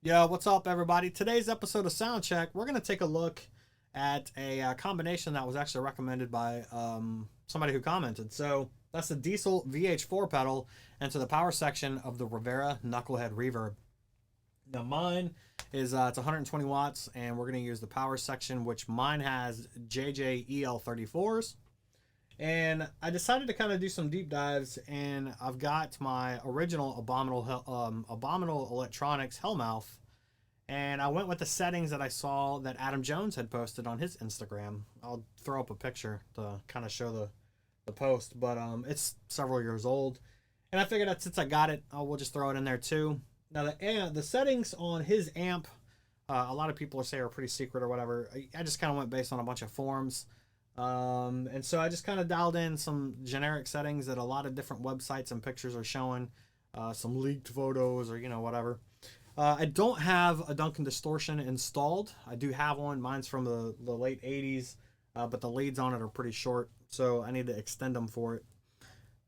Yo, what's up, everybody? Today's episode of Soundcheck, we're going to take a look at a combination that was actually recommended by somebody who commented. So that's the Diezel Vh4 pedal into the power section of the Rivera Knucklehead Reverb. Now mine is it's 120 watts, and we're going to use the power section, which mine has JJEL34s. And I decided to kind of do some deep dives, and I've got my original Abominable Electronics Hellmouth, and I went with the settings that I saw that Adam Jones had posted on his Instagram. I'll throw up a picture to kind of show the post, but it's several years old, and I figured that since I got it, we'll just throw it in there too. Now the settings on his amp, a lot of people say are pretty secret or whatever. I just kind of went based on a bunch of forums. And so I just kind of dialed in some generic settings that a lot of different websites and pictures are showing, some leaked photos or, whatever. I don't have a Duncan distortion installed. I do have one. Mine's from the late 80s, but the leads on it are pretty short, so I need to extend them for it.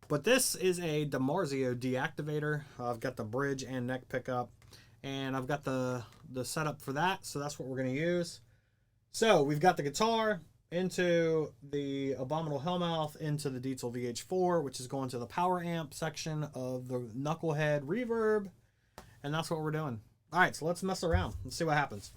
But this is a DiMarzio D-Activator. I've got the bridge and neck pickup, and I've got the setup for that, so that's what we're going to use. So we've got the guitar into the Abominable Hellmouth, into the Diezel Vh4, which is going to the Poweramp section of the Knucklehead Reverb, and that's what we're doing. All right, so let's mess around. Let's see what happens.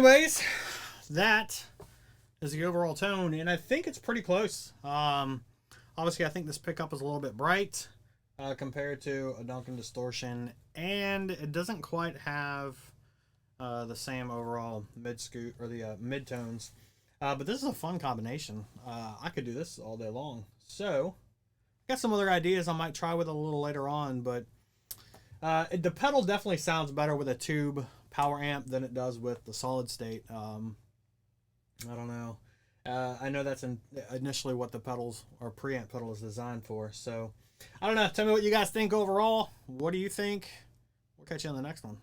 anyways, that is the overall tone, and I think it's pretty close. Obviously, I think this pickup is a little bit bright compared to a Duncan Distortion, and it doesn't quite have the same overall mid-scoot or the mid-tones. But this is a fun combination. I could do this all day long. So, got some other ideas I might try with it a little later on, but the pedal definitely sounds better with a tube power amp than it does with the solid state. I don't know. I know that's initially what the pedals or preamp pedal is designed for. So, I don't know. Tell me what you guys think overall. What do you think? We'll catch you on the next one.